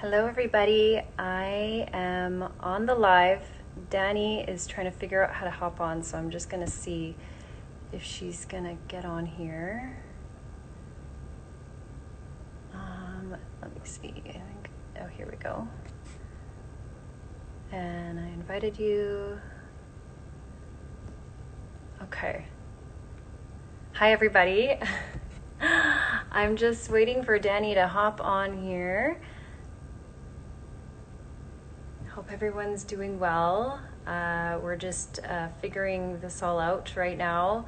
Hello, everybody. I am on the live. Danny is trying to figure out how to hop on, so I'm just going to see if she's going to get on here. Let me see. I think, oh, here we go. And I invited you. Okay. Hi, everybody. I'm just waiting for Danny to hop on here. Hope everyone's doing well. We're just figuring this all out right now.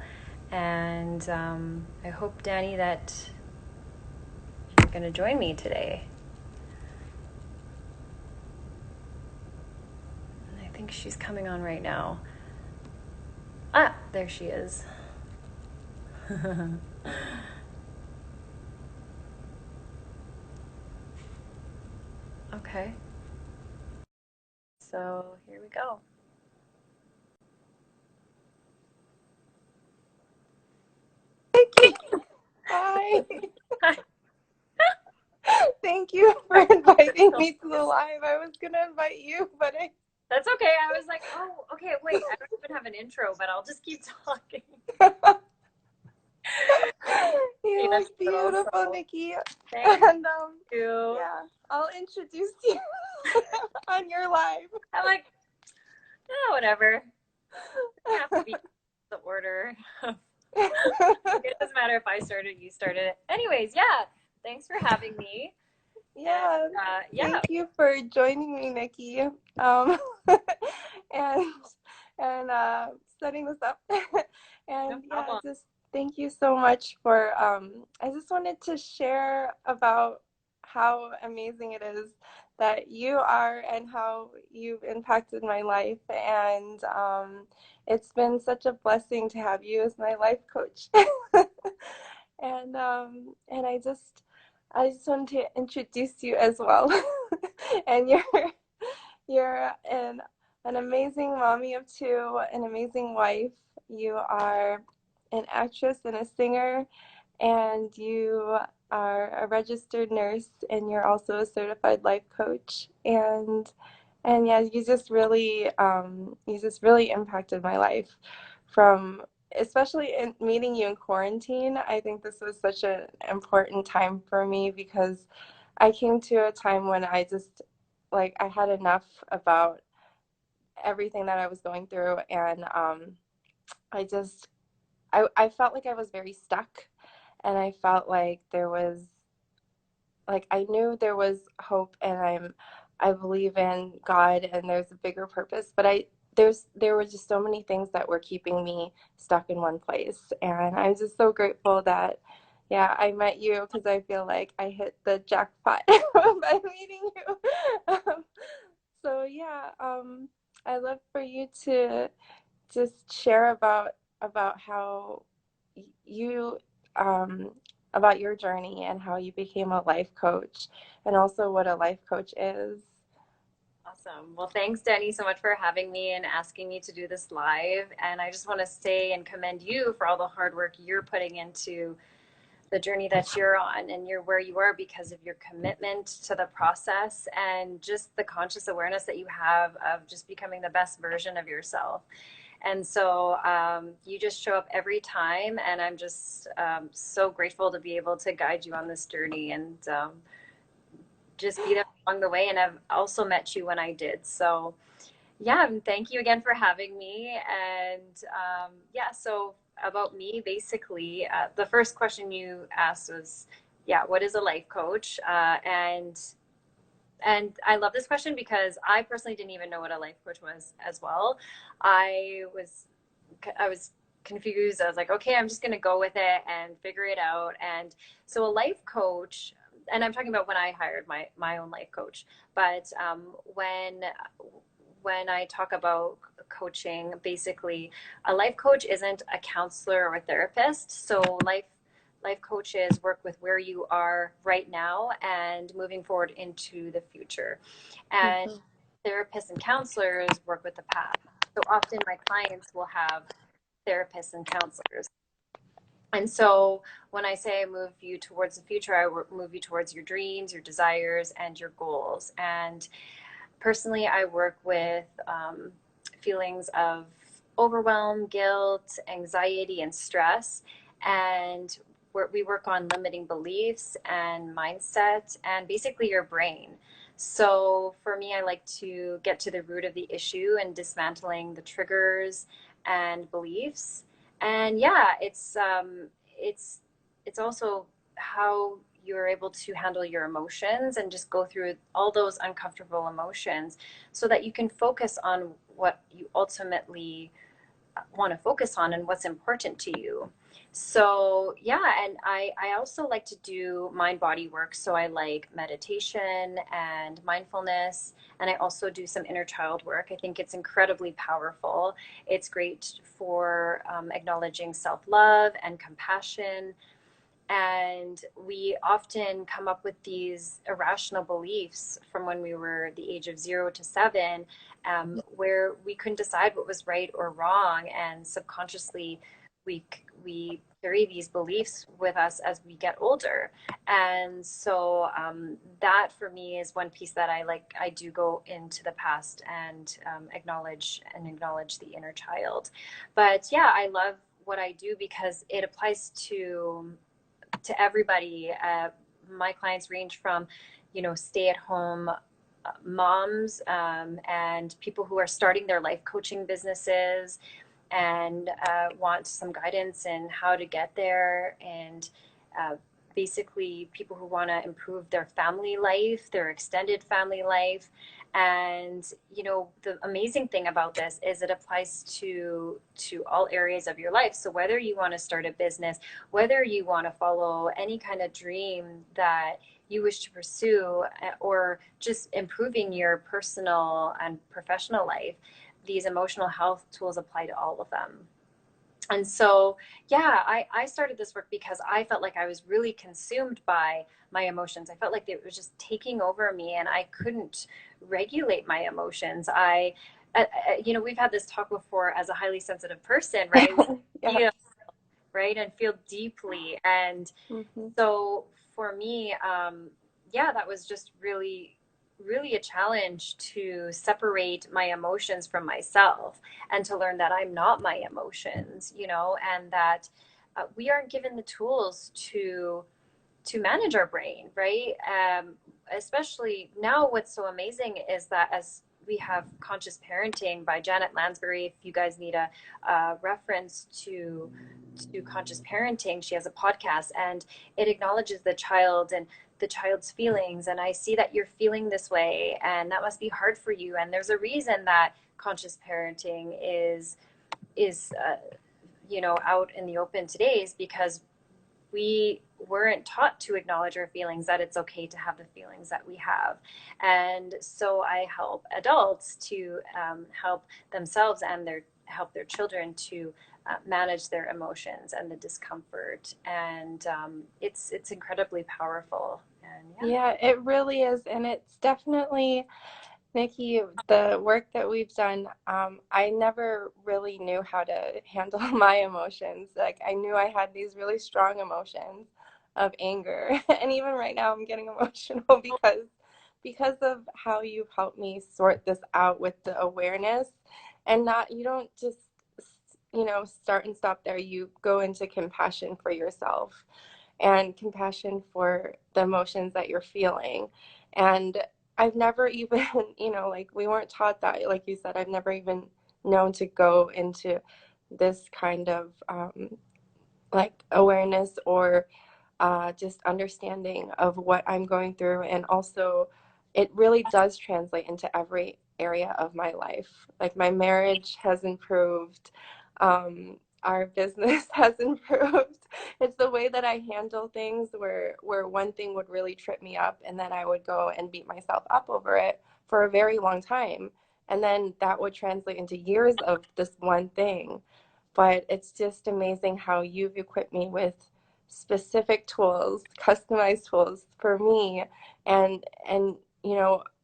And I hope, Danny, that you're going to join me today. And I think she's coming on right now. Ah, there she is. Okay. So here we go. Hi. Hi. Thank you for inviting me to the live. I was going to invite you, but That's okay. I was like, oh, okay, wait, I don't even have an intro, but I'll just keep talking. You That's look beautiful, Nikki. Thank And you. yeah, I'll introduce you on your live. I'm like, oh, whatever. Doesn't have to be the order. It doesn't matter if I started, you started it. Anyways, yeah. Thanks for having me. Yeah, Yeah. thank you for joining me, Nikki. And setting this up. No And yeah, problem. just thank you so much for I just wanted to share about how amazing it is that you are and how you've impacted my life. And it's been such a blessing to have you as my life coach. And I just wanted to introduce you as well. And you're an amazing mommy of two, an amazing wife. You are an actress and a singer, and you are a registered nurse, and you're also a certified life coach. And yeah, you just really impacted my life from especially in meeting you in quarantine. I think this was such an important time for me because I came to a time when I had enough about everything that I was going through, and I just I felt like I was very stuck, and I felt like I knew there was hope, and I believe in God, and there's a bigger purpose, but there were just so many things that were keeping me stuck in one place, and I'm just so grateful that yeah, I met you because I feel like I hit the jackpot by meeting you. So yeah, I'd love for you to just share about how you um, about your journey and how you became a life coach, and also what a life coach is. Awesome. Well, thanks, Danny, so much for having me and asking me to do this live. And I just want to say and commend you for all the hard work you're putting into the journey that you're on, and you're where you are because of your commitment to the process and just the conscious awareness that you have of just becoming the best version of yourself. And so you just show up every time, and I'm just so grateful to be able to guide you on this journey and just be there along the way. And I've also met you when I did. So yeah, and thank you again for having me. And yeah, so about me, basically, the first question you asked was, yeah, what is a life coach? And I love this question because I personally didn't even know what a life coach was as well. I was I was confused. I was like, okay, I'm just going to go with it and figure it out. And so a life coach, and I'm talking about when I hired my own life coach, but when I talk about coaching, basically, a life coach isn't a counselor or a therapist. So life coaches work with where you are right now and moving forward into the future. And Mhm. therapists and counselors work with the past. So often my clients will have therapists and counselors. And so when I say I move you towards the future, I move you towards your dreams, your desires, and your goals. And personally, I work with feelings of overwhelm, guilt, anxiety, and stress. And we work on limiting beliefs and mindset and basically your brain. So for me, I like to get to the root of the issue and dismantling the triggers and beliefs. And yeah, it's it's also how you're able to handle your emotions and just go through all those uncomfortable emotions so that you can focus on what you ultimately want to focus on and what's important to you. So yeah, and I also like to do mind body work. So I like meditation and mindfulness, and I also do some inner child work. I think it's incredibly powerful. It's great for acknowledging self-love and compassion, and we often come up with these irrational beliefs from when we were the age of 0 to 7, where we couldn't decide what was right or wrong. And subconsciously, we carry these beliefs with us as we get older. And so that for me is one piece that I like. I do go into the past and acknowledge the inner child. But yeah, I love what I do because it applies to everybody. My clients range from, stay-at-home moms, and people who are starting their life coaching businesses and want some guidance in how to get there, and uh, basically people who want to improve their family life, their extended family life. And the amazing thing about this is it applies to all areas of your life. So whether you want to start a business, whether you want to follow any kind of dream that you wish to pursue, or just improving your personal and professional life, these emotional health tools apply to all of them. And so, yeah, I started this work because I felt like I was really consumed by my emotions. I felt like it was just taking over me and I couldn't regulate my emotions. We've had this talk before. As a highly sensitive person, right? Yeah. We feel, right, and feel deeply. And Hmm. so for me, yeah, that was just really, really a challenge to separate my emotions from myself and to learn that I'm not my emotions, and that we aren't given the tools to manage our brain, right? Especially now, what's so amazing is that as we have conscious parenting by Janet Lansbury. If you guys need a reference to conscious parenting, she has a podcast and it acknowledges the child and the child's feelings. And I see that you're feeling this way, and that must be hard for you. And there's a reason that conscious parenting is out in the open today, is because we weren't taught to acknowledge our feelings, that it's okay to have the feelings that we have. And so I help adults to help themselves and help their children to manage their emotions and the discomfort. And it's incredibly powerful. And yeah. Yeah, it really is. And it's definitely, Nikki, the work that we've done, I never really knew how to handle my emotions. Like, I knew I had these really strong emotions of anger. And even right now, I'm getting emotional because of how you've helped me sort this out with the awareness. And not, you don't just, start and stop there. You go into compassion for yourself and compassion for the emotions that you're feeling. And I've never even, like we weren't taught that. Like you said, I've never even known to go into this kind of like awareness or just understanding of what I'm going through. And also, it really does translate into every area of my life. Like my marriage has improved, our business has improved. It's the way that I handle things where one thing would really trip me up, and then I would go and beat myself up over it for a very long time. And then that would translate into years of this one thing. But it's just amazing how you've equipped me with specific tools, customized tools for me. And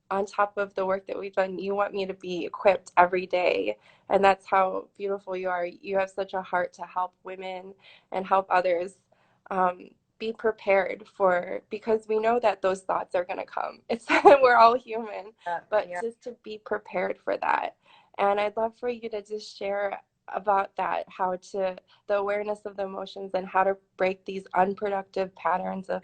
on top of the work that we've done, you want me to be equipped every day. And that's how beautiful you are. You have such a heart to help women and help others be prepared for, because we know that those thoughts are going to come. It's we're all human, but Yeah. just to be prepared for that. And I'd love for you to just share about that, how to, the awareness of the emotions and how to break these unproductive patterns of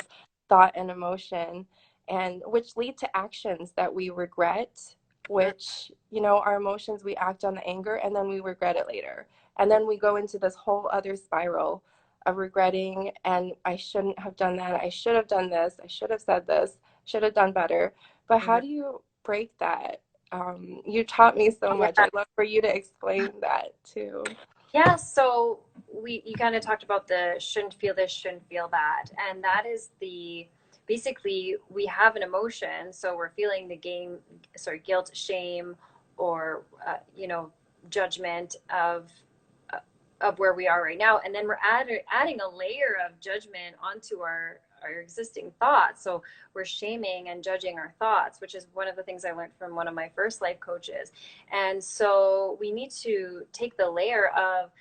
thought and emotion, and which lead to actions that we regret, which, you know, our emotions, we act on the anger and then we regret it later, and then we go into this whole other spiral of regretting, and I shouldn't have done that, I should have done this, I should have said this, should have done better. But how Mhm. do you break that? You taught me so much. Yeah. I'd love for you to explain that too. Yeah, so you kind of talked about the shouldn't feel this, shouldn't feel that, and that is the basically we have an emotion, so we're feeling the guilt, shame, or judgment of where we are right now, and then we're adding a layer of judgment onto our existing thoughts. So we're shaming and judging our thoughts, which is one of the things I learned from one of my first life coaches. And so we need to take the layer of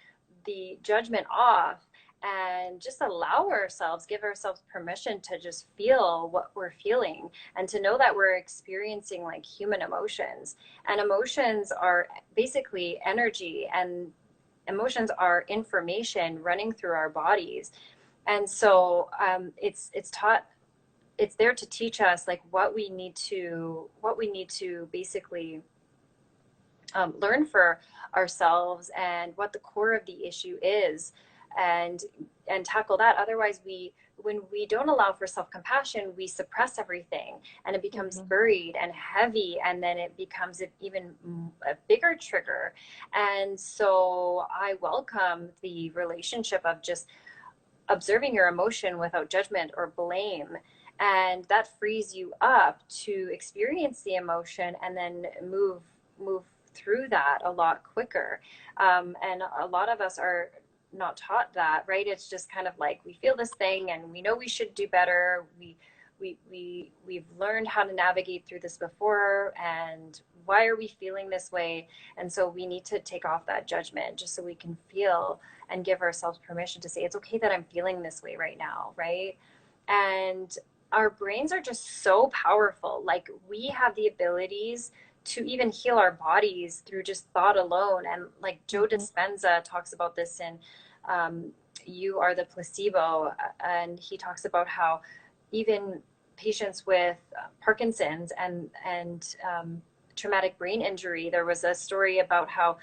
the judgment off and just allow ourselves, give ourselves permission to just feel what we're feeling, and to know that we're experiencing like human emotions. And emotions are basically energy, and emotions are information running through our bodies. And so it's there to teach us like what we need to basically learn for ourselves, and what the core of the issue is, and tackle that. Otherwise, when we don't allow for self-compassion, we suppress everything, and it becomes Mm-hmm. buried and heavy, and then it becomes an even a bigger trigger. And so I welcome the relationship of just observing your emotion without judgment or blame, and that frees you up to experience the emotion and then move through that a lot quicker. And a lot of us are not taught that, right? It's just kind of like we feel this thing and we know we should do better. We've learned how to navigate through this before, and why are we feeling this way? And so we need to take off that judgment just so we can feel and give ourselves permission to say it's okay that I'm feeling this way right now, right? And our brains are just so powerful. Like we have the abilities to even heal our bodies through just thought alone. And like Joe Mm-hmm. Dispenza talks about this in You Are the Placebo. And he talks about how even patients with Parkinson's and traumatic brain injury, there was a story about how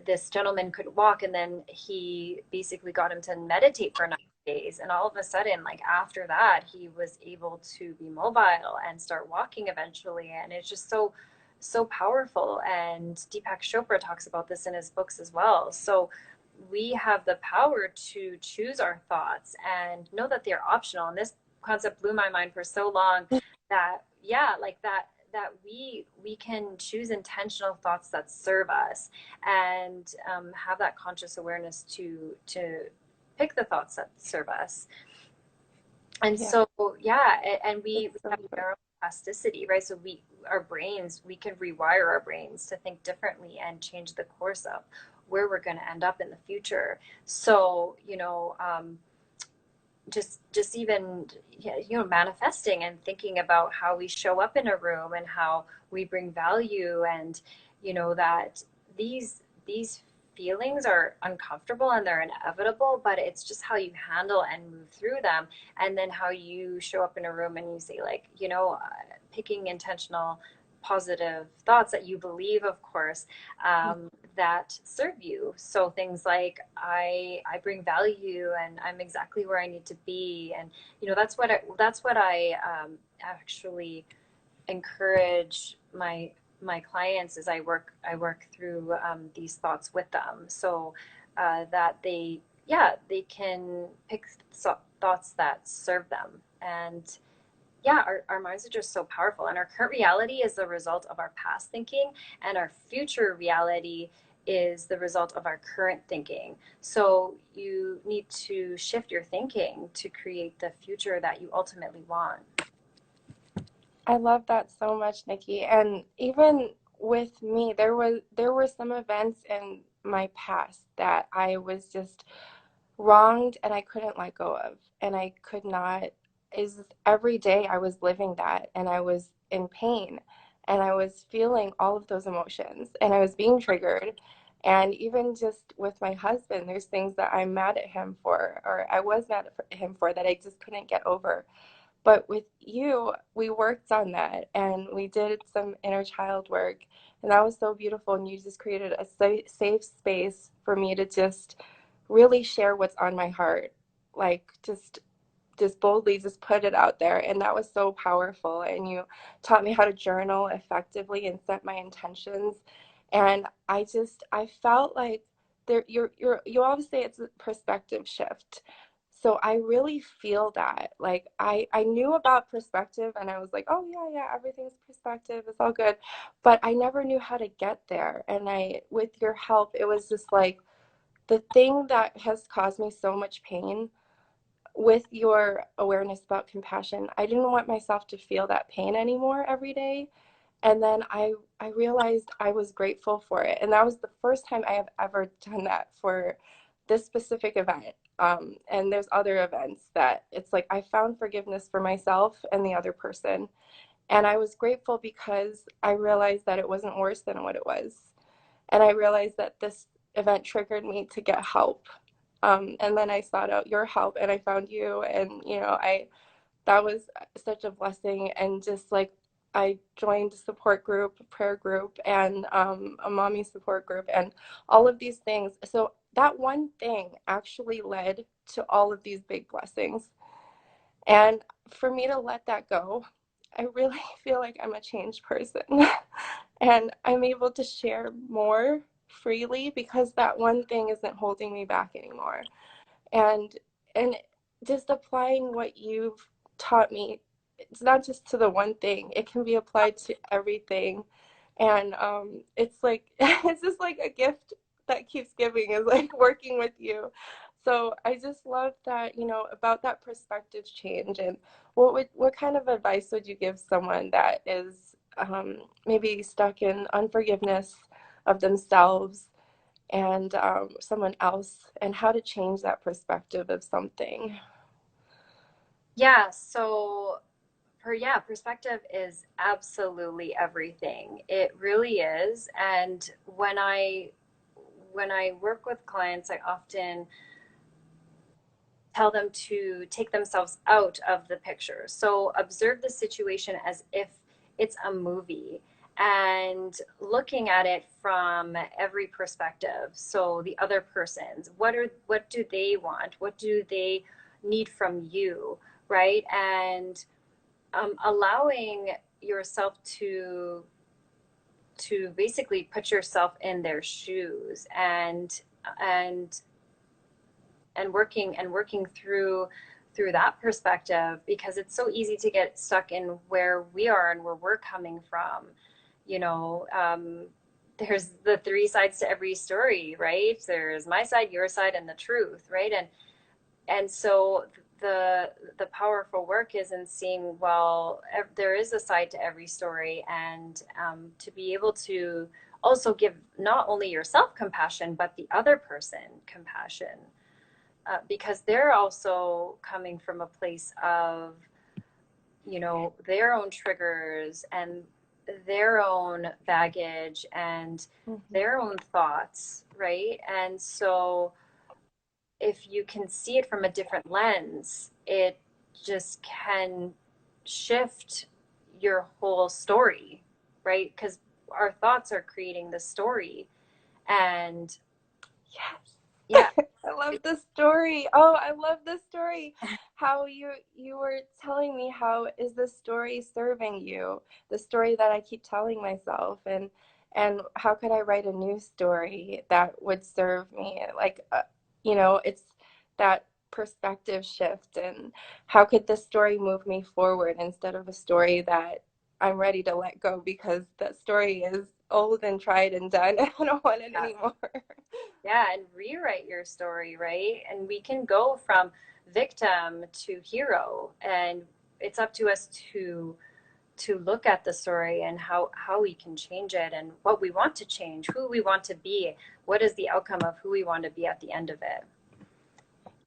this gentleman could walk, and then he basically got him to meditate for 9 days, and all of a sudden, like after that, he was able to be mobile and start walking eventually. And it's just so powerful. And Deepak Chopra talks about this in his books as well. So we have the power to choose our thoughts and know that they're optional. And this concept blew my mind for so long, that yeah, like that we can choose intentional thoughts that serve us, and have that conscious awareness to pick the thoughts that serve us. And Yeah, so yeah, and we that's so have good. neuroplasticity, right? So our brains, we can rewire our brains to think differently and change the course of where we're going to end up in the future. So just even manifesting and thinking about how we show up in a room and how we bring value, and that these feelings are uncomfortable and they're inevitable, but it's just how you handle and move through them, and then how you show up in a room and you say like picking intentional positive thoughts that you believe, of course, that serve you. So things like I bring value and I'm exactly where I need to be, and that's what I actually encourage my clients as I work through these thoughts with them, so that they can pick thoughts that serve them. And yeah, our minds are just so powerful, and our current reality is the result of our past thinking, and our future reality is the result of our current thinking. So you need to shift your thinking to create the future that you ultimately want. I love that so much, Nikki. And even with me, there were some events in my past that I was just wronged and I couldn't let go of. And I could not, is every day I was living that and I was in pain and I was feeling all of those emotions and I was being triggered. And even just with my husband, there's things that I'm mad at him for, or I was mad at him for that I just couldn't get over. But with you, we worked on that and we did some inner child work. And that was so beautiful. And you just created a safe space for me to just really share what's on my heart. Like just boldly just put it out there. And that was so powerful. And you taught me how to journal effectively and set my intentions. And I felt like you always say it's a perspective shift. So I really feel that. Like I knew about perspective and I was like, oh yeah, yeah, everything's perspective, it's all good. But I never knew how to get there. And I with your help, it was just like the thing that has caused me so much pain with your awareness about compassion. I didn't want myself to feel that pain anymore every day. And then I realized I was grateful for it. And that was the first time I have ever done that for this specific event. And there's other events that it's like I found forgiveness for myself and the other person. And I was grateful because I realized that it wasn't worse than what it was. And I realized that this event triggered me to get help. And then I sought out your help and I found you. And, that was such a blessing. And just like I joined a support group, a prayer group, and a mommy support group, and all of these things. So that one thing actually led to all of these big blessings. And for me to let that go, I really feel like I'm a changed person. And I'm able to share more freely because that one thing isn't holding me back anymore. And and just applying what you've taught me, it's not just to the one thing, it can be applied to everything. And it's like it's just like a gift that keeps giving is like working with you. So I just love that, about that perspective change. And what kind of advice would you give someone that is maybe stuck in unforgiveness of themselves and someone else, and how to change that perspective of something? Yeah, so perspective is absolutely everything. It really is. And when I work with clients, I often tell them to take themselves out of the picture. So observe the situation as if it's a movie and looking at it from every perspective. So the other person's, what do they want? What do they need from you, right? And allowing yourself to basically put yourself in their shoes and and working through that perspective, because it's so easy to get stuck in where we are and where we're coming from. you know um, there's the three sides to every story, right? There's my side, your side, and the truth, right? And so the powerful work is in seeing, well, there is a side to every story, and to be able to also give not only yourself compassion but the other person compassion, because they're also coming from a place of their own triggers and their own baggage and Mhm. their own thoughts, right? And so if you can see it from a different lens, it just can shift your whole story, right? Because our thoughts are creating the story. And yeah, Yes. I love the story. Oh, I love the story. How you were telling me, how is this story serving you? The story that I keep telling myself, and how could I write a new story that would serve me? Like it's that perspective shift, and how could this story move me forward instead of a story that I'm ready to let go because that story is old and tried and done. I don't want it yeah, anymore. yeah, and rewrite your story, right? And we can go from victim to hero, and it's up to us look at the story and how we can change it and what we want to change, who we want to be, what is the outcome of who we want to be at the end of it.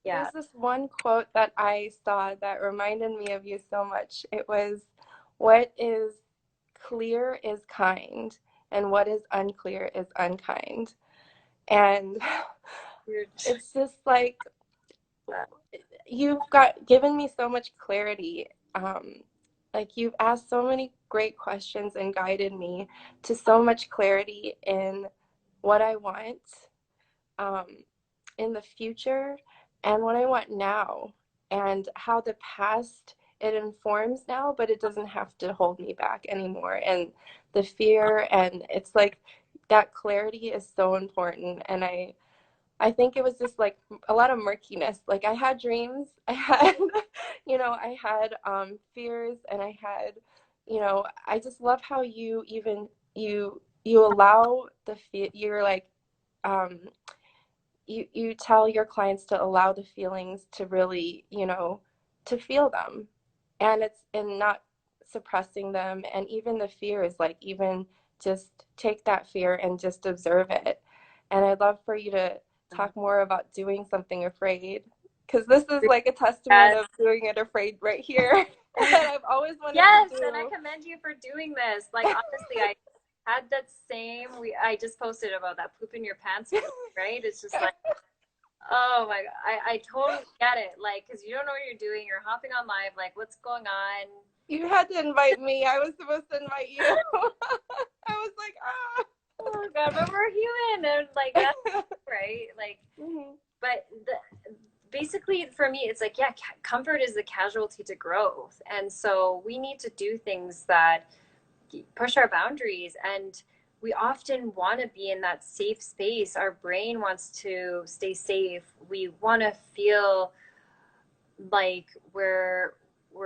Yeah. There's this one quote that I saw that reminded me of you so much. It was, "What is clear is kind, and what is unclear is unkind." And it's just like, you've got given me so much clarity. Like, you've asked so many great questions and guided me to so much clarity in what I want, um, in the future, and what I want now, and how the past, it informs now, but it doesn't have to hold me back anymore. And the fear, and it's like that clarity is so important. And I think it was just like a lot of murkiness. Like, I had dreams, I had, I had fears, and I had, I just love how you even you allow the fear. You're like, um, you tell your clients to allow the feelings to really, to feel them, and it's and not suppressing them, and even the fears, like, even just take that fear and just observe it. And I'd love for you to talk more about doing something afraid, because this is like a testament Yes. of doing it afraid right here that I've always wanted to Yes, and I do. commend you for doing this. Like, honestly, I had that same I just posted about that poop in your pants feeling, right? It's just like, oh my God, I totally get it. Like, because you don't know what you're doing. You're hopping on live, like, what's going on? You had to invite me. I was supposed to invite you. I was like, ah. Oh God, but we're human, and like that's right. Like, Mm-hmm. but basically for me, it's like, yeah, comfort is the casualty to growth, and so we need to do things that push our boundaries. And we often want to be in that safe space. Our brain wants to stay safe. We want to feel like we're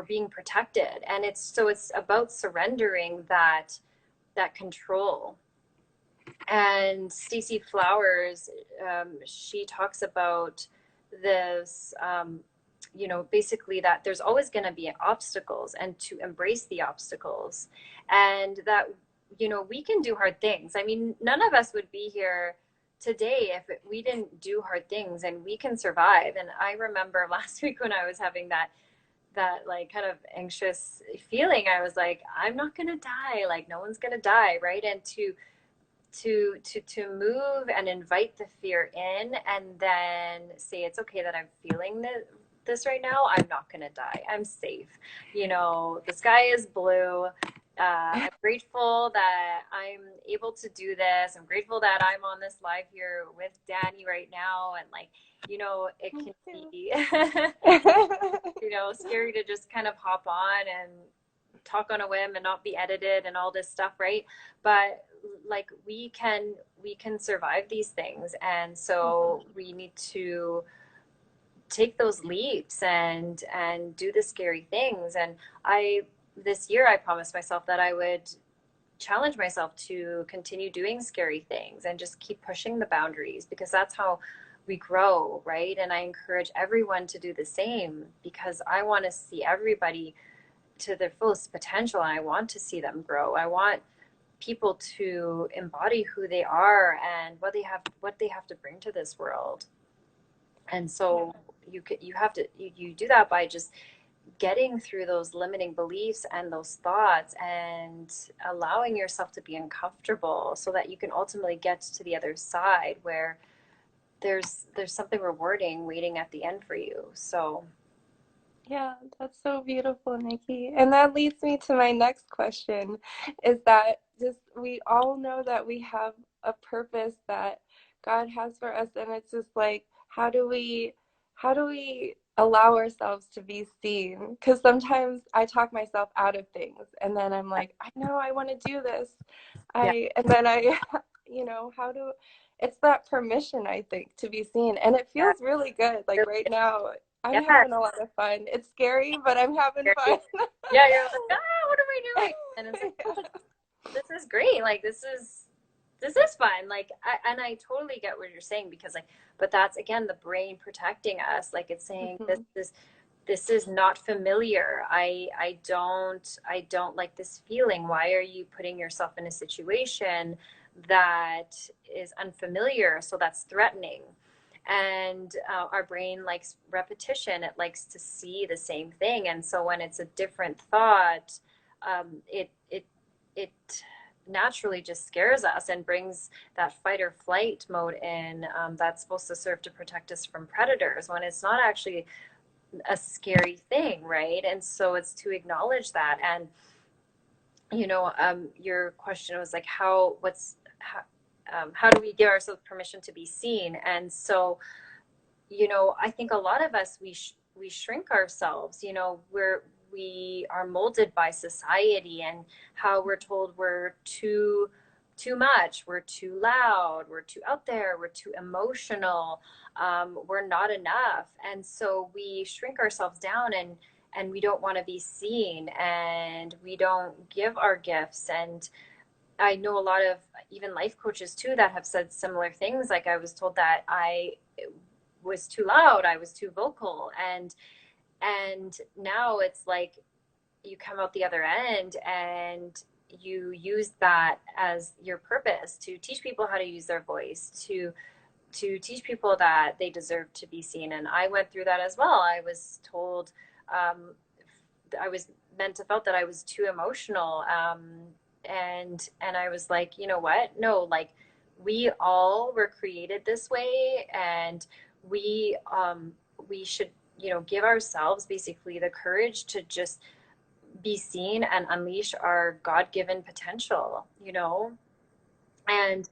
being protected, and it's about surrendering that control. And Stacey Flowers, she talks about this, basically that there's always going to be obstacles, and to embrace the obstacles, and that, we can do hard things. I mean, none of us would be here today if we didn't do hard things, and we can survive. And I remember last week when I was having that like kind of anxious feeling, I was like, I'm not going to die. Like, no one's going to die. Right. And to move and invite the fear in, and then say, it's okay that I'm feeling this right now. I'm not going to die. I'm safe. The sky is blue. I'm grateful that I'm able to do this. I'm grateful that I'm on this live here with Danny right now. And like, it can be, scary to just kind of hop on and talk on a whim and not be edited and all this stuff, right? But like, we can survive these things, and so we need to take those leaps and do the scary things. And this year I promised myself that I would challenge myself to continue doing scary things and just keep pushing the boundaries, because that's how we grow, right? And I encourage everyone to do the same, because I want to see everybody to their fullest potential, and I want to see them grow. I want people to embody who they are and what they have to bring to this world. And so you do that by just getting through those limiting beliefs and those thoughts, and allowing yourself to be uncomfortable, so that you can ultimately get to the other side, where there's something rewarding waiting at the end for you. So Yeah, that's so beautiful, Nikki. And that leads me to my next question, is that just we all know that we have a purpose that God has for us, and it's just like, how do we allow ourselves to be seen? Because sometimes I talk myself out of things, and then I'm like, I know I want to do this. yeah, And then I how do it's that permission, I think, to be seen. And it yeah, feels really good. Like right now, I'm yeah. having a lot of fun. It's scary, but I'm having fun. Yeah, you're like, what am I doing? And it's like, oh, this is great. Like, this is fun. Like, and I totally get what you're saying, because like, but that's again the brain protecting us. Like, it's saying this Mhm. this is not familiar. I don't like this feeling. Why are you putting yourself in a situation that is unfamiliar? So that's threatening. And our brain likes repetition. It likes to see the same thing. And so when it's a different thought, it naturally just scares us and brings that fight or flight mode in, that's supposed to serve to protect us from predators when it's not actually a scary thing, right? And so it's to acknowledge that. And your question was like, how do we give ourselves permission to be seen? And so, I think a lot of us, we shrink ourselves. We are molded by society and how we're told we're too much, we're too loud, we're too out there, we're too emotional, we're not enough. And so we shrink ourselves down, and we don't want to be seen, and we don't give our gifts. And I know a lot of even life coaches too that have said similar things. Like, I was told that I was too loud, I was too vocal, and now it's like you come out the other end and you use that as your purpose to teach people how to use their voice, to teach people that they deserve to be seen. And I went through that as well. I was told, I was meant to felt that I was too emotional, and I was like, you know what? No, like, we all were created this way, and we should, give ourselves basically the courage to just be seen and unleash our God-given potential, and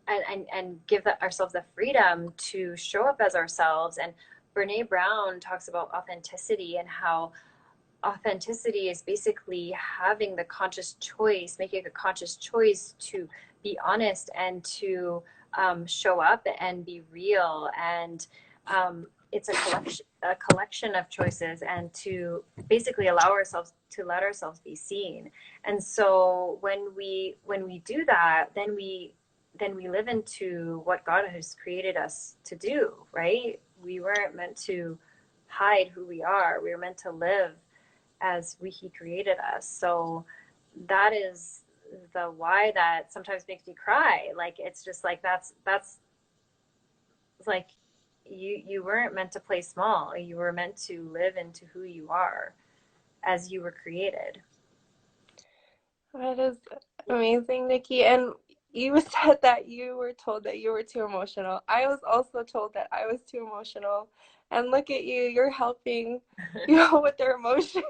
and give ourselves the freedom to show up as ourselves. And Brene Brown talks about authenticity, and how authenticity is basically having the conscious choice, making a conscious choice to be honest and to show up and be real. And it's a collection of choices, and to basically let ourselves be seen. And so when we do that, then we live into what God has created us to do, right? We weren't meant to hide who we are. We were meant to live as he created us. So that is the why that sometimes makes me cry. Like, it's just like, that's like, you weren't meant to play small. You were meant to live into who you are as you were created. That is amazing, Nikki. And you said that you were told that you were too emotional. I was also told that I was too emotional. And look at you, you're helping people with their emotions.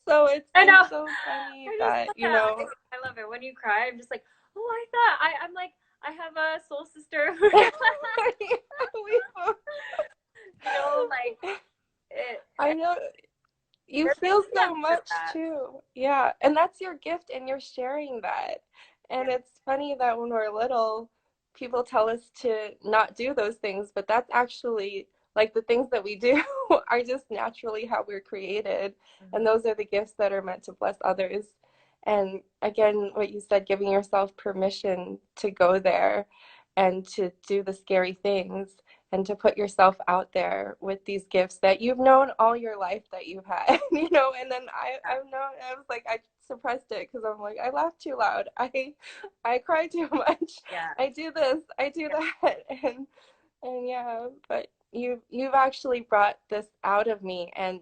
So I know. it's so funny I just that, love that. I love it when you cry. I'm just like, oh, I'm like, I have a soul sister. Like, it. I know you There's feel a so depth to much that. too. Yeah. And that's your gift, and you're sharing that. And Yeah. it's funny that when we're little, people tell us to not do those things, but that's actually like the things that we do are just naturally how we're created. And Mm-hmm. those are the gifts that are meant to bless others. And again, what you said, giving yourself permission to go there and to do the scary things and to put yourself out there with these gifts that you've known all your life that you've had, and then I've known, I was like, I suppressed it because I'm like, I laugh too loud. I cry too much. Yeah. I do this, I do Yeah. that. And yeah, but you've actually brought this out of me. And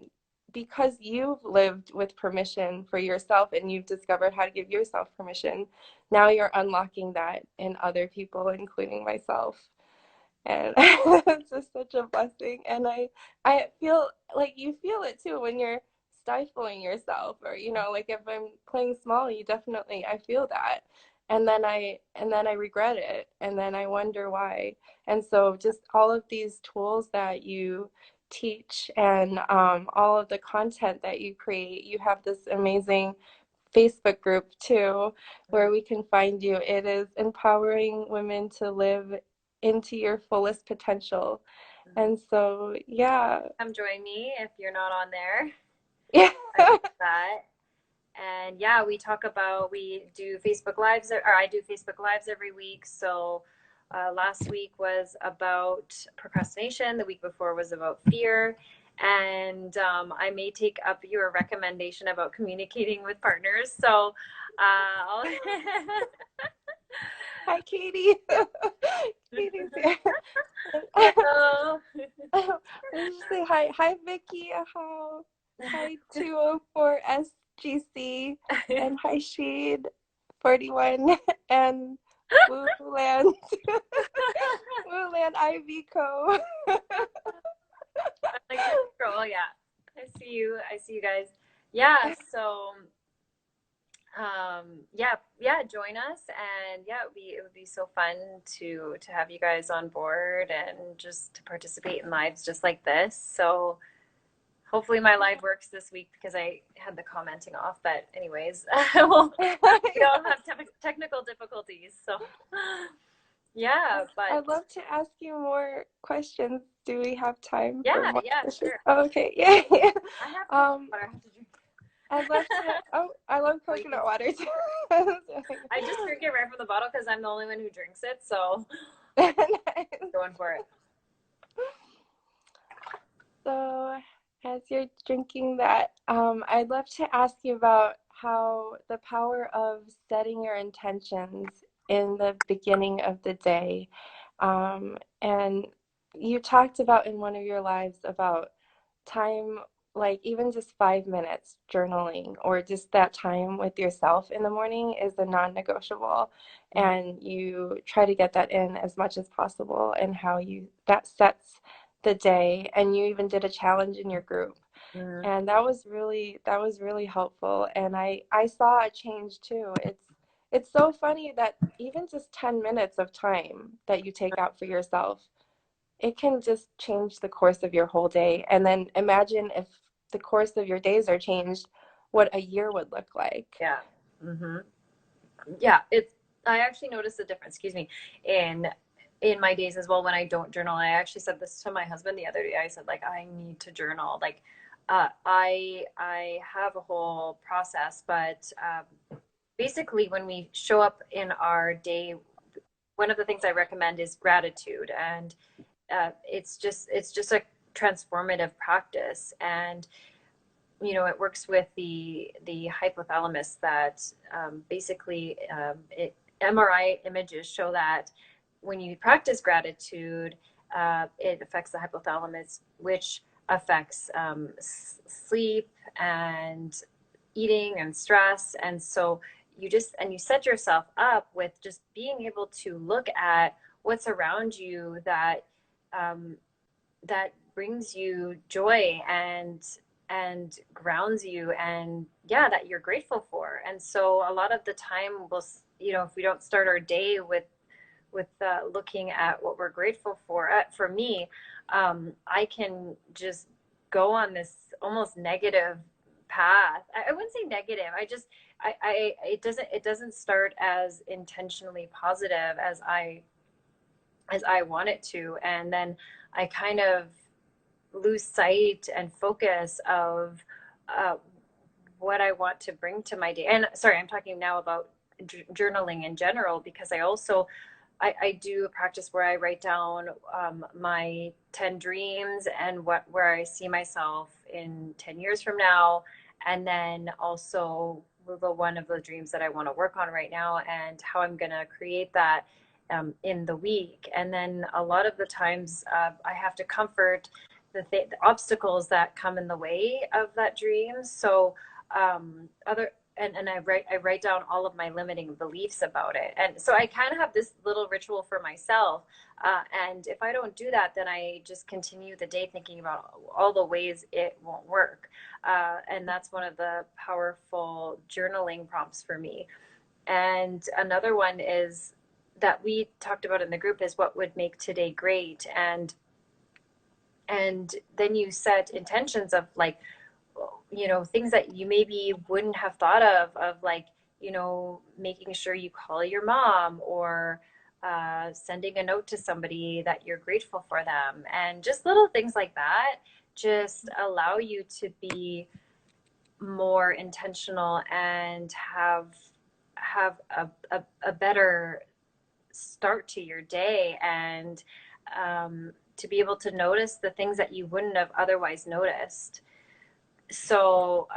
because you've lived with permission for yourself and you've discovered how to give yourself permission, now you're unlocking that in other people, including myself. And it's just such a blessing. And I feel like you feel it too when you're stifling yourself, or like if I'm playing small, you definitely, I feel that. And then I regret it, and then I wonder why. And so just all of these tools that you teach, and all of the content that you create, you have this amazing Facebook group too, where we can find you. It is empowering women to live into your fullest potential. Mm-hmm. And so, yeah. Come join me if you're not on there. Yeah. I love that. And yeah, we do Facebook Lives, or I do Facebook Lives every week. So last week was about procrastination. The week before was about fear. and I may take up your recommendation about communicating with partners. So, I'll Hi, Katie. Katie's here. hello. Let's just say hi. Hi, Nikki Ahow. Hi, 204 SGC. And hi, Shade 41. And Wooland. Wooland Ivy Co. I'm like this girl. Oh, yeah, I see you. I see you guys. Yeah. So, yeah, yeah, join us, and yeah, it would be so fun to have you guys on board and just to participate in lives just like this. So hopefully my live works this week because I had the commenting off. But anyways, well, we all have technical difficulties. So yeah, but I'd love to ask you more questions. Do we have time yeah, for more yeah, questions? sure. Oh, okay, yeah, yeah. I have Um, water I have to drink. I'd love to. Oh, I love Oh, you can. coconut water too. I just drink it right from the bottle because I'm the only one who drinks it. So going for it. So, as you're drinking that, I'd love to ask you about how the power of setting your intentions in the beginning of the day. And you talked about in one of your lives about time, like even just 5 minutes journaling or just that time with yourself in the morning is a non-negotiable. Mhm. And you try to get that in as much as possible, and how you that sets the day. And you even did a challenge in your group, Mhm. and that was really helpful. And I saw a change too. It's so funny that even just 10 minutes of time that you take out for yourself, it can just change the course of your whole day. And then imagine if the course of your days are changed, what a year would look like. Yeah. Hmm. Yeah, it's I actually noticed a difference, excuse me, in my days as well when I don't journal. I actually said this to my husband the other day. I said, like, I need to journal. Like, I have a whole process, but basically when we show up in our day, one of the things I recommend is gratitude, and it's just a transformative practice. And it works with the hypothalamus that basically MRI images show that when you practice gratitude, it affects the hypothalamus, which affects sleep and eating and stress. And so you set yourself up with just being able to look at what's around you um, that brings you joy and grounds you, and yeah, that you're grateful for. And so a lot of the time if we don't start our day with looking at what we're grateful for, for me, I can just go on this almost negative path. I wouldn't say negative. It doesn't start as intentionally positive as I want it to. And then I kind of lose sight and focus of uh, what I want to bring to my day. And sorry, I'm talking now about journaling in general, because I do a practice where I write down my 10 dreams and where I see myself in 10 years from now. And then also the one of the dreams that I want to work on right now and how I'm going to create that in the week. And then a lot of the times I have to comfort the obstacles that come in the way of that dream. So other and I write down all of my limiting beliefs about it. And so I kind of have this little ritual for myself. And if I don't do that, then I just continue the day thinking about all the ways it won't work. And that's one of the powerful journaling prompts for me. And another one is that we talked about in the group is what would make today great. And then you set intentions of, like, things that you maybe wouldn't have thought of like, making sure you call your mom, or sending a note to somebody that you're grateful for them. And just little things like that just allow you to be more intentional and have a better start to your day. And to be able to notice the things that you wouldn't have otherwise noticed. So,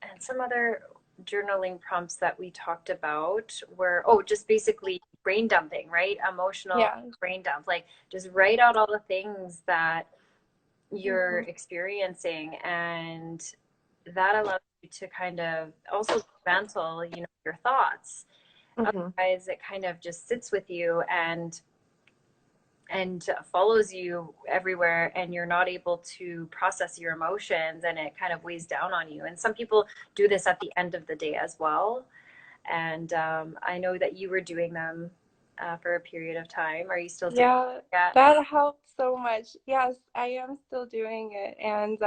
and some other journaling prompts that we talked about were, oh, just basically brain dumping, right? Emotional Yeah. brain dump. Like just write out all the things that you're Hmm. experiencing, and that allows you to kind of also dismantle, your thoughts. Hmm. Otherwise, it kind of just sits with you and follows you everywhere, and you're not able to process your emotions, and it kind of weighs down on you. And some people do this at the end of the day as well. And I know that you were doing them for a period of time. Are you still doing Yeah, that? that helped so much. Yes, I am still doing it. And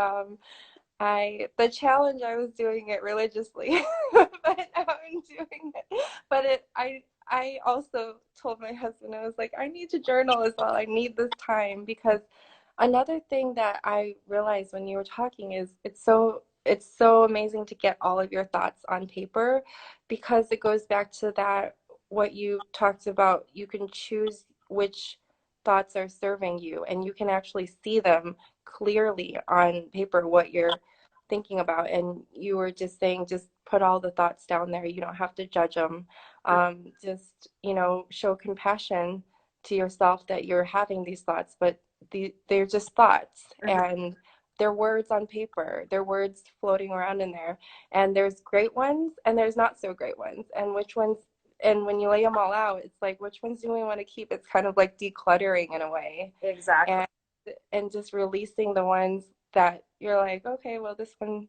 the challenge, I was doing it religiously, but now I'm doing it. But I also told my husband, I was like, I need to journal as well. I need this time because another thing that I realized when you were talking is it's so amazing to get all of your thoughts on paper because it goes back to that what you talked about. You can choose which thoughts are serving you, and you can actually see them clearly on paper what you're thinking about. And you were just saying, just put all the thoughts down there. You don't have to judge them. Just, show compassion to yourself that you're having these thoughts, but they're just thoughts Mhm. and they're words on paper. They're words floating around in there. And there's great ones and there's not so great ones. And which ones, and when you lay them all out, it's like, which ones do we want to keep? It's kind of like decluttering in a way. Exactly. And just releasing the ones that you're like, okay, well, this one's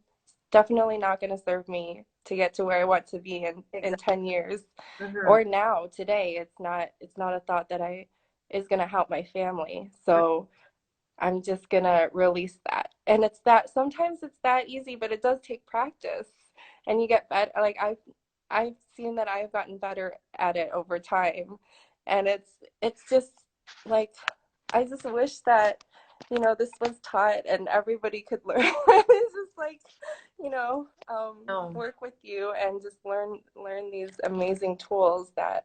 definitely not going to serve me to get to where I want to be in Exactly. 10 years Hmm. or now today. It's not a thought that I is going to help my family. So I'm just going to release that. And it's that sometimes it's that easy, but it does take practice. And you get better. Like I've seen that I've gotten better at it over time. And it's just like I just wish that, this was taught and everybody could learn. It's just like, No. work with you and just learn these amazing tools that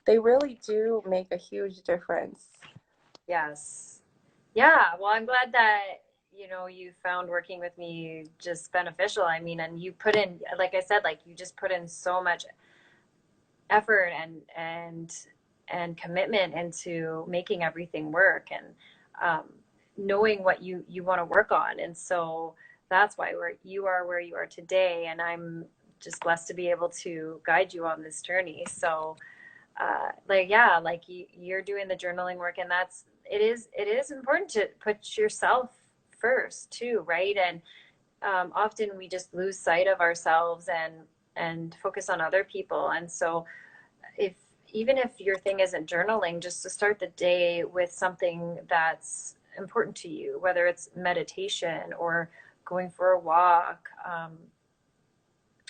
they really do make a huge difference. Yes. Yeah. Well, I'm glad that, you found working with me just beneficial. I mean, and you put in, like I said, like you just put in so much effort and commitment into making everything work, and um, knowing what you want to work on. And so that's why you are where you are today. And I'm just blessed to be able to guide you on this journey. So like, yeah, like you're doing the journaling work, and it is important to put yourself first too, right? And often we just lose sight of ourselves and focus on other people. And so if even if your thing isn't journaling, just to start the day with something that's important to you, whether it's meditation or going for a walk,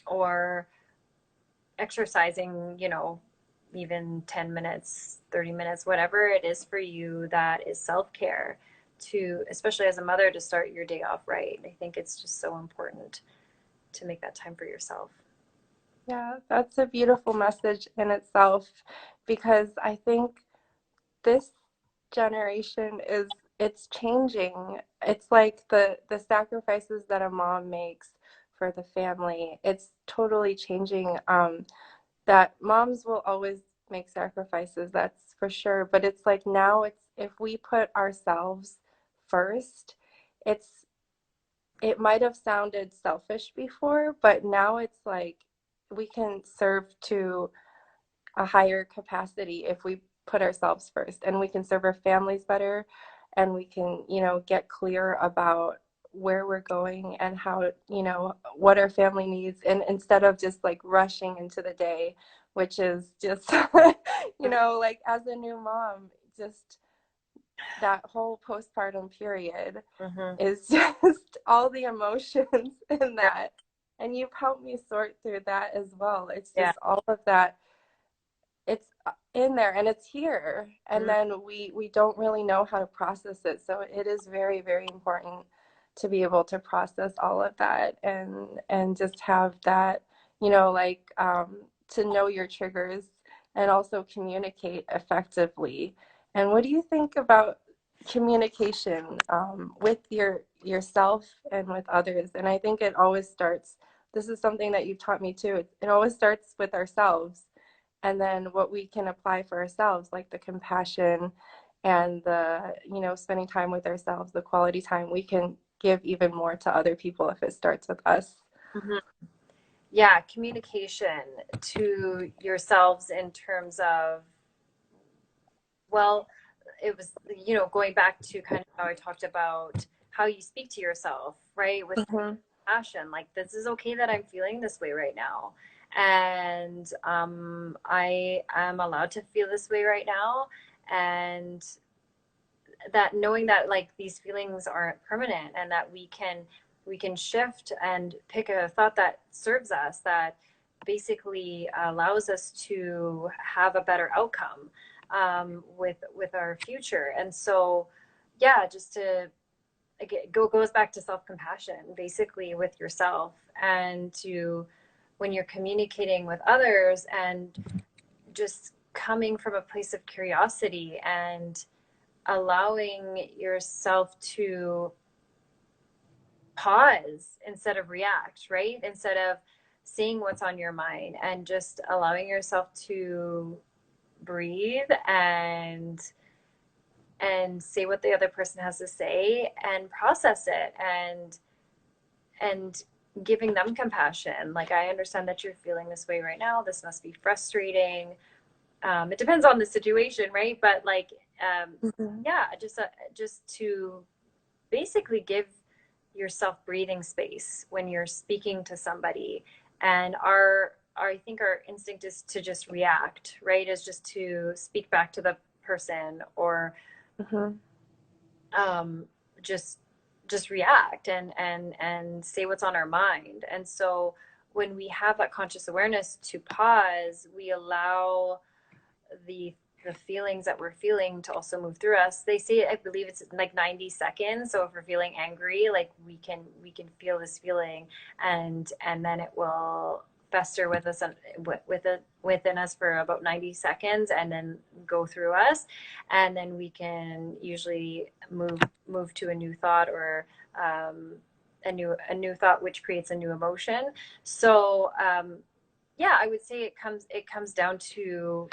or exercising, even 10 minutes, 30 minutes, whatever it is for you that is self care, to, especially as a mother, to start your day off right. I think it's just so important to make that time for yourself. Yeah, that's a beautiful message in itself because I think this generation it's changing. It's like the sacrifices that a mom makes for the family. It's totally changing. That moms will always make sacrifices, that's for sure. But it's like now it's if we put ourselves first, it's it might have sounded selfish before, but now it's like we can serve to a higher capacity if we put ourselves first and we can serve our families better and we can, get clear about where we're going and how, what our family needs and instead of just like rushing into the day, which is just, like as a new mom, just that whole postpartum period Mm-hmm. is just all the emotions in Yeah. that. And you've helped me sort through that as well. It's Yeah. just all of that it's in there and it's here and Mm-hmm. then we don't really know how to process it, so it is very very important to be able to process all of that and just have that to know your triggers and also communicate effectively. And what do you think about communication with yourself and with others. And I think it always starts, this is something that you've taught me too, it always starts with ourselves, and then what we can apply for ourselves, like the compassion and the, spending time with ourselves, the quality time, we can give even more to other people if it starts with us. Mhm. Yeah, communication to yourselves in terms of, well, it was, going back to kind of how I talked about how you speak to yourself, right? With Mm-hmm. passion, like, this is okay that I'm feeling this way right now. And I am allowed to feel this way right now. And that knowing that like these feelings aren't permanent and that we can shift and pick a thought that serves us, that basically allows us to have a better outcome with our future. And so yeah, just to again, goes back to self-compassion basically with yourself, and to when you're communicating with others, and just coming from a place of curiosity and allowing yourself to pause instead of react, right? Instead of seeing what's on your mind, and just allowing yourself to breathe and say what the other person has to say and process it, and giving them compassion. Like, I understand that you're feeling this way right now. This must be frustrating. It depends on the situation, right? But like, Mm-hmm. yeah, just to basically give yourself breathing space when you're speaking to somebody. And I think our instinct is to just react, right? Is just to speak back to the person, or Mm-hmm. um, just just react and say what's on our mind. And so when we have that conscious awareness to pause, we allow the the feelings that we're feeling to also move through us. They say, I believe it's like 90 seconds. So if we're feeling angry, like we can feel this feeling, and then it will fester with us and within us for about 90 seconds, and then go through us, and then we can usually move to a new thought, or a new thought which creates a new emotion. So yeah, I would say it comes down to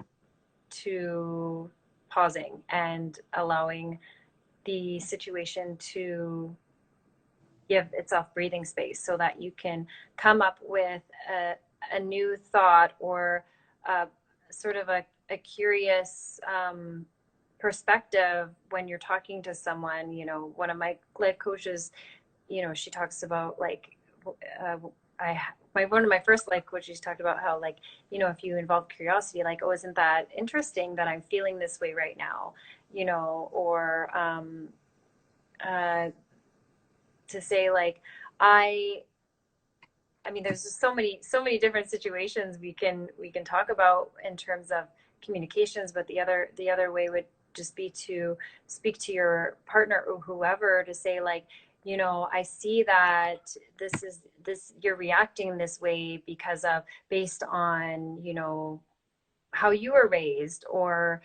pausing and allowing the situation to give itself breathing space, so that you can come up with a new thought, or a, sort of a curious perspective when you're talking to someone. One of my life coaches, she talks about like, uh, one of my first life coaches talked about how, like, if you involve curiosity, like, oh, isn't that interesting that I'm feeling this way right now, or uh, to say like, I I mean, there's just so many different situations we can talk about in terms of communications, but the other way would just be to speak to your partner or whoever, to say like, I see that this you're reacting this way because of, based on, how you were raised, or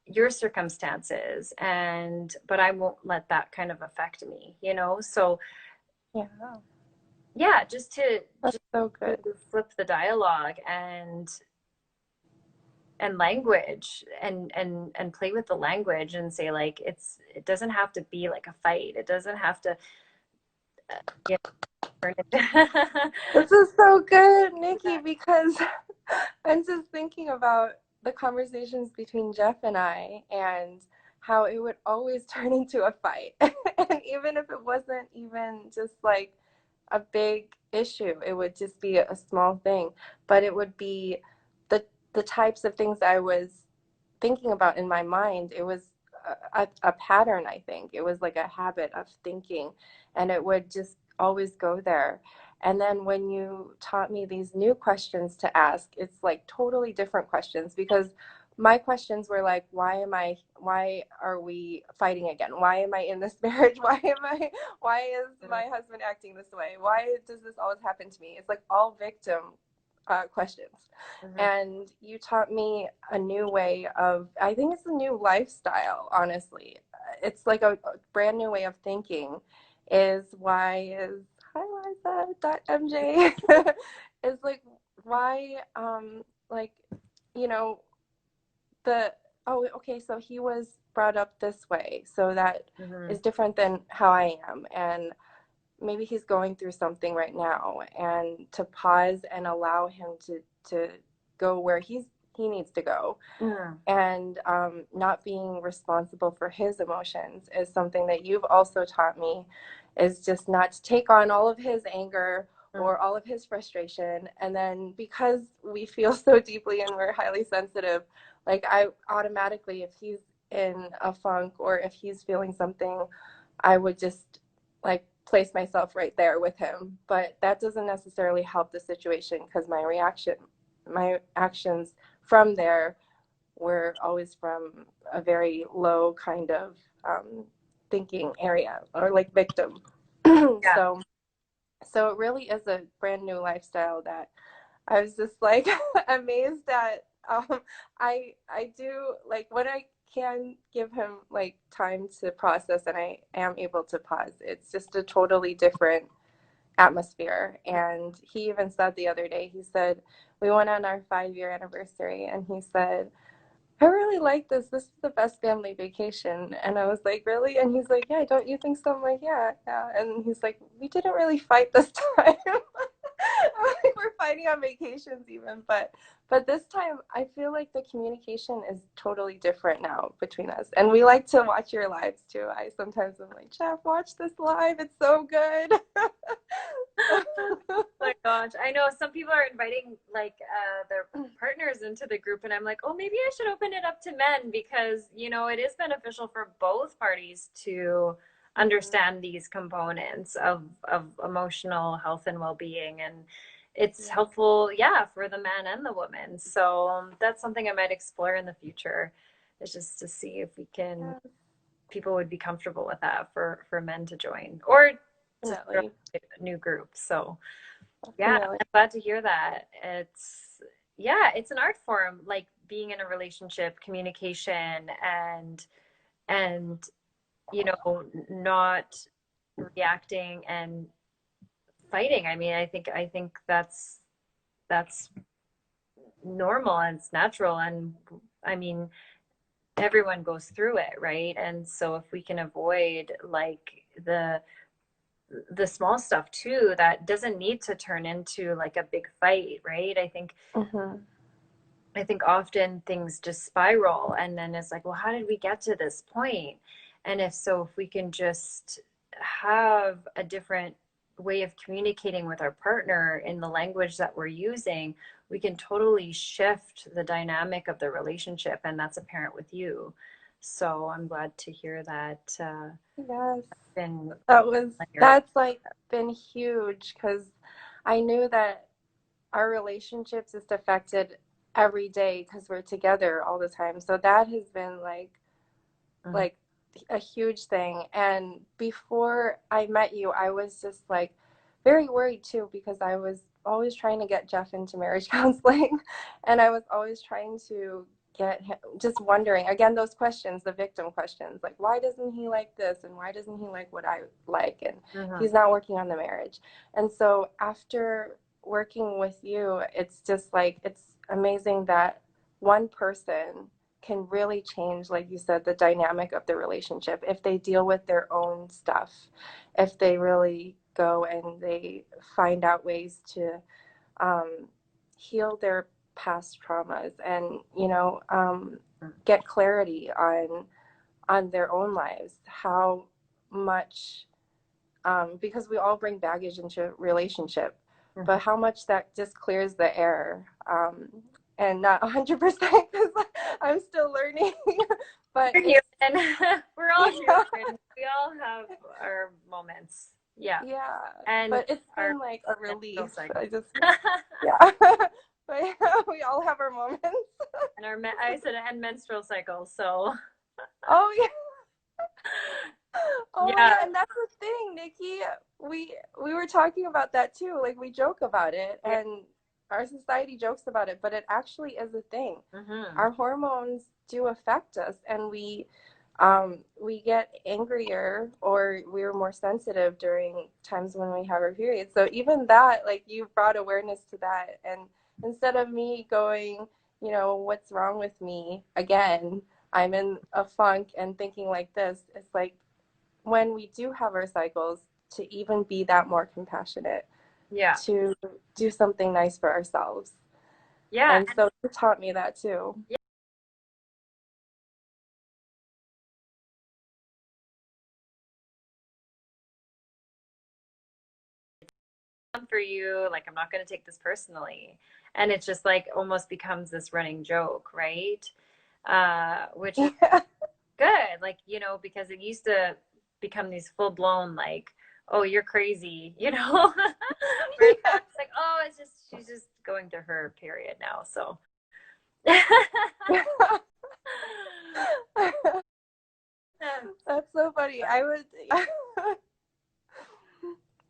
your circumstances, but I won't let that kind of affect me. So Yeah, yeah, just to that's so good. flip the dialogue and language, and play with the language, and say like, it doesn't have to be like a fight. It doesn't have to get turned into This is so good, Nikki, because I'm just thinking about the conversations between Jeff and I, and how it would always turn into a fight. And even if it wasn't even just like a big issue, it would just be a small thing, but it would be the types of things I was thinking about in my mind. It was a pattern, I think. It was like a habit of thinking, and it would just always go there. And then when you taught me these new questions to ask, it's like totally different questions, because my questions were like, why are we fighting again? Why am I in this marriage? Why is my husband acting this way? Why does this always happen to me? It's like all victim questions. Mm-hmm. And you taught me a new way of, I think it's a new lifestyle, honestly. It's like a brand new way of thinking is why is, hi Liza, .mj, is like, why, like, you know, the, oh, okay, so he was brought up this way. So that Mm-hmm. is different than how I am. And maybe he's going through something right now, and to pause and allow him to go where he needs to go, Mm-hmm. and not being responsible for his emotions is something that you've also taught me, is just not to take on all of his anger or all of his frustration. And then because we feel so deeply and we're highly sensitive, like I automatically, if he's in a funk or if he's feeling something, I would just like place myself right there with him. But that doesn't necessarily help the situation, because my actions from there were always from a very low kind of thinking area, or like victim. Yeah. so so it really is a brand new lifestyle that I was just like amazed at. I do, like, when I can give him like time to process and I am able to pause, it's just a totally different atmosphere. And he even said the other day, he said, we went on our 5-year anniversary, and he said, I really like this. This is the best family vacation. And I was like, really? And he's like, yeah, don't you think so? I'm like, yeah, yeah. And he's like, we didn't really fight this time. We're fighting on vacations even, but this time I feel like the communication is totally different now between us. And we like to watch your lives too. I sometimes am like, Jeff, watch this live. It's so good. Oh my gosh. I know some people are inviting like their partners into the group, and I'm like, oh, maybe I should open it up to men, because, you know, it is beneficial for both parties to understand these components of emotional health and well-being. And it's Yeah. helpful, yeah, for the man and the woman. So that's something I might explore in the future, is just to see if we can, Yeah, people would be comfortable with that for men to join, or to start definitely. a new group. So yeah, Definitely. I'm glad to hear that. It's, yeah, it's an art form, like being in a relationship, communication, and you know, not reacting and fighting. I mean, I think that's normal and it's natural. And I mean, everyone goes through it, right? And so if we can avoid like the small stuff too, that doesn't need to turn into like a big fight, right? Hmm. I think often things just spiral, and then it's like, well, how did we get to this point? And if so, if we can just have a different way of communicating with our partner in the language that we're using, we can totally shift the dynamic of the relationship. And that's apparent with you. So I'm glad to hear that Yes. been on your, That's like been huge, because I knew that our relationships just affected every day because we're together all the time. So that has been Mhm. like a huge thing. And before I met you, I was just like very worried too, because I was always trying to get Jeff into marriage counseling, and I was always trying to get him, just wondering again those questions, the victim questions, like why doesn't he like this, and why doesn't he like what I like, and Mhm. he's not working on the marriage. And so after working with you, it's just like it's amazing that one person can really change, like you said, the dynamic of the relationship if they deal with their own stuff, if they really go and they find out ways to um, heal their past traumas, and get clarity on their own lives, how much, because we all bring baggage into relationship, Mhm. but how much that just clears the air. And not 100%, because I'm still learning, but We're it's, human. We're all yeah, human. We all have our moments. Yeah. yeah, And but it's our been like a menstrual relief. I cycle. just, yeah, but yeah, we all have our moments. And I said, and menstrual cycle. So Oh yeah, oh yeah. yeah, and that's the thing, Nikki. We we were talking about that too. Like we joke about it, Yeah. and our society jokes about it, but it actually is a thing. Mm-hmm. Our hormones do affect us, and we get angrier, or we're more sensitive during times when we have our periods. So even that, like, you brought awareness to that, and instead of me going, what's wrong with me again, I'm in a funk and thinking like this, it's like when we do have our cycles, to even be that more compassionate, Yeah. to do something nice for ourselves. Yeah. And so it taught me that too. For you, like, I'm not going to take this personally, and it just like almost becomes this running joke, right? Which is Yeah. good, like, because it used to become these full-blown, like, oh, you're crazy, whereas now it's like, oh, it's just, she's just going through her period now, so. That's so funny. I would,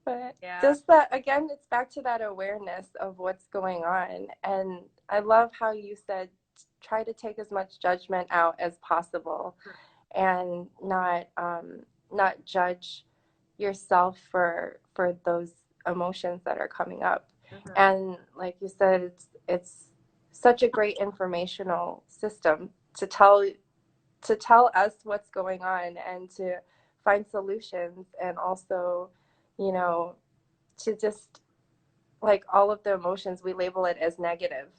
but Yeah. just that, again, it's back to that awareness of what's going on. And I love how you said try to take as much judgment out as possible, and not judge yourself for those emotions that are coming up. Mhm. And like you said, it's such a great informational system to tell us what's going on, and to find solutions, and also, you know, to just, like, all of the emotions, we label it as negative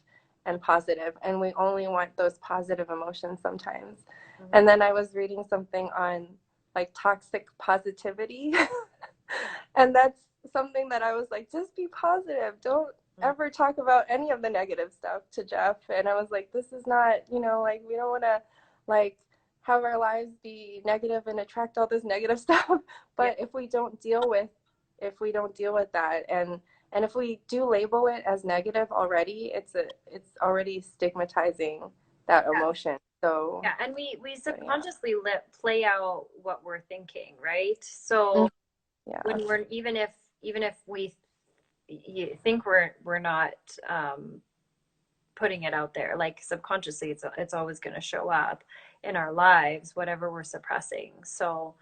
and positive, and we only want those positive emotions sometimes. Mhm. And then I was reading something on, like, toxic positivity, and that's something that I was like, just be positive. Don't ever talk about any of the negative stuff to Jeff. And I was like, this is not, like, we don't want to, like, have our lives be negative and attract all this negative stuff. Yeah. But if we don't deal with that, and if we do label it as negative already, it's already stigmatizing that Yeah. emotion. So, Yeah, and we yeah. subconsciously play out what we're thinking, right? So Yeah. when we're, even if we you think we're not um, putting it out there, like, subconsciously, it's always going to show up in our lives, whatever we're suppressing. So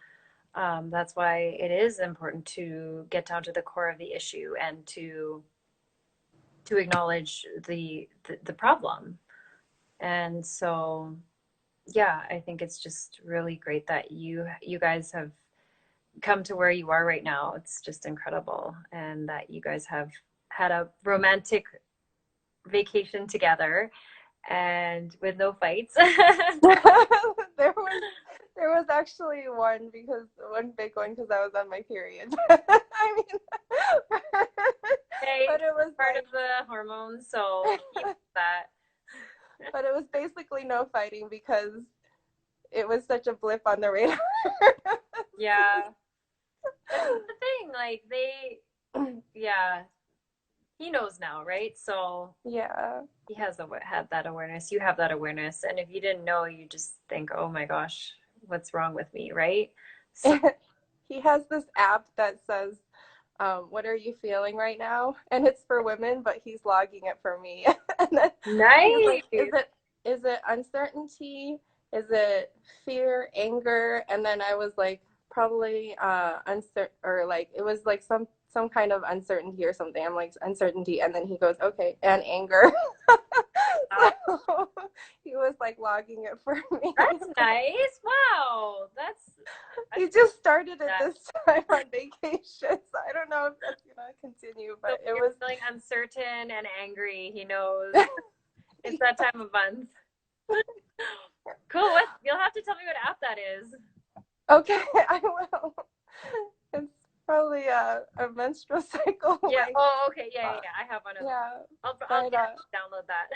that's why it is important to get down to the core of the issue, and to acknowledge the problem. And so, yeah, I think it's just really great that you guys have come to where you are right now. It's just incredible, and that you guys have had a romantic vacation together and with no fights. there was there was actually one big one because I was on my period. I mean, Hey, but it was part like, of the hormones, so keep that. but it was basically no fighting because it was such a blip on the radar. Yeah, but that's the thing. Like, yeah, he knows now, right? So Yeah. he has had that awareness. You have that awareness, and if you didn't know, you just think, "Oh my gosh, what's wrong with me?" Right? So He has this app that says, what are you feeling right now? And it's for women, but he's logging it for me. And then he's like, is nice. it uncertainty? Is it fear, anger? And then I was like, probably uncertain, or like it was like some kind of uncertainty or something. I'm like, uncertainty, and then he goes, okay, and anger. Uh, So he was like logging it for me. that's nice. Wow, I He should just started it that. this time on vacation, so I don't know if that's gonna continue, So but when it you're was. feeling uncertain and angry, he knows it's that time of month. Cool. What, you'll have to tell me what app that is. Okay, I will. It's probably a menstrual cycle, Yeah. like, Oh, okay. Yeah, yeah, yeah. I have one of those. yeah, I'll but get download that.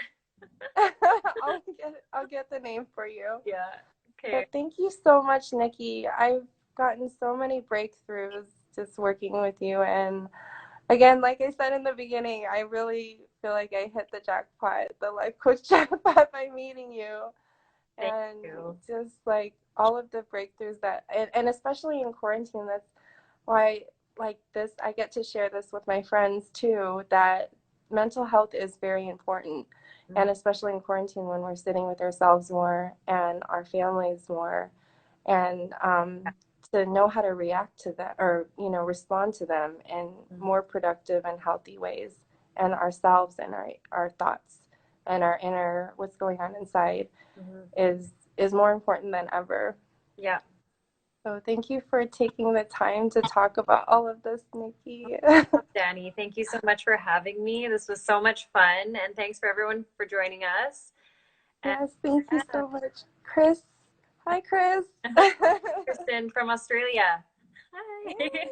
I'll get the name for you. Yeah. Okay. But thank you so much, Nikki. I've gotten so many breakthroughs just working with you, and again, like I said in the beginning, I really feel like I hit the jackpot, the life coach jackpot, by meeting you. Thank And you. just like all of the breakthroughs and especially in quarantine, that's why, like, this, I get to share this with my friends too, that mental health is very important, Mhm. and especially in quarantine when we're sitting with ourselves more and our families more, and to know how to react to that, or respond to them in Mhm. more productive and healthy ways, and ourselves and our thoughts and our inner, what's going on inside, Mhm. is more important than ever. Yeah. So thank you for taking the time to talk about all of this, Nikki. Danny, thank you so much for having me. This was so much fun, and thanks for everyone for joining us. And Yes, thank you yeah, so much, Chris. Hi, Chris. Kristen from Australia. Hi.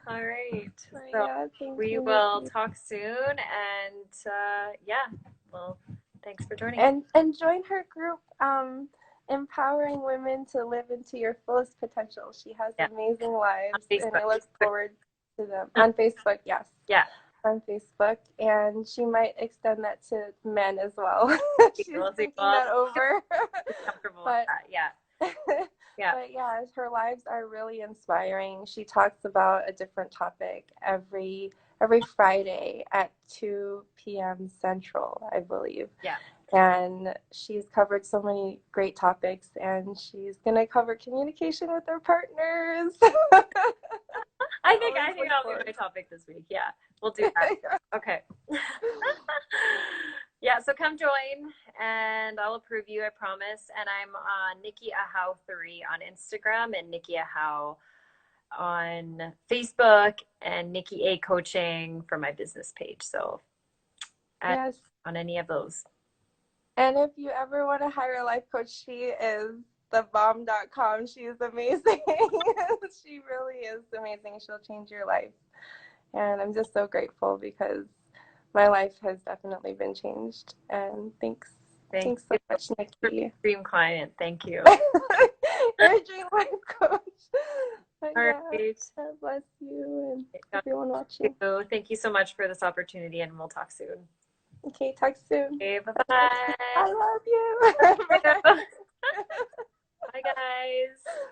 All right. So Yeah, thank we you, will Nikki. talk soon, and yeah, well, thanks for joining. And join her group, empowering women to live into your fullest potential. She has Yeah, amazing on lives, and Facebook. I look forward to them on Facebook. Yes, Yeah, on Facebook, and she might extend that to men as well. She's we'll see. thinking Well, that over. be comfortable with But that. Yeah, yeah. but yeah, her lives are really inspiring. She talks about a different topic every Friday at 2 p.m. Central, I believe. Yeah. And she's covered so many great topics, and she's gonna cover communication with her partners. I always I think look that'll be forward. my topic this week. Yeah, we'll do that. Okay. Yeah, so come join and I'll approve you, I promise. And I'm on Nikki Ahow 3 on Instagram and Nikki Ahow on Facebook and Nikki A Coaching for my business page. So add Yes. on any of those. And if you ever want to hire a life coach, she is thebomb.com. She is amazing. She really is amazing. She'll change your life. And I'm just so grateful because my life has definitely been changed. And thanks. Thank Thanks so you much, for Nikki. dream client. Thank you. You're a dream life coach. But All yeah, right. God bless you and God everyone bless watching. you. Thank you so much for this opportunity and we'll talk soon. Okay, talk soon. Okay, bye Bye. bye. I love you. Bye. Bye, guys.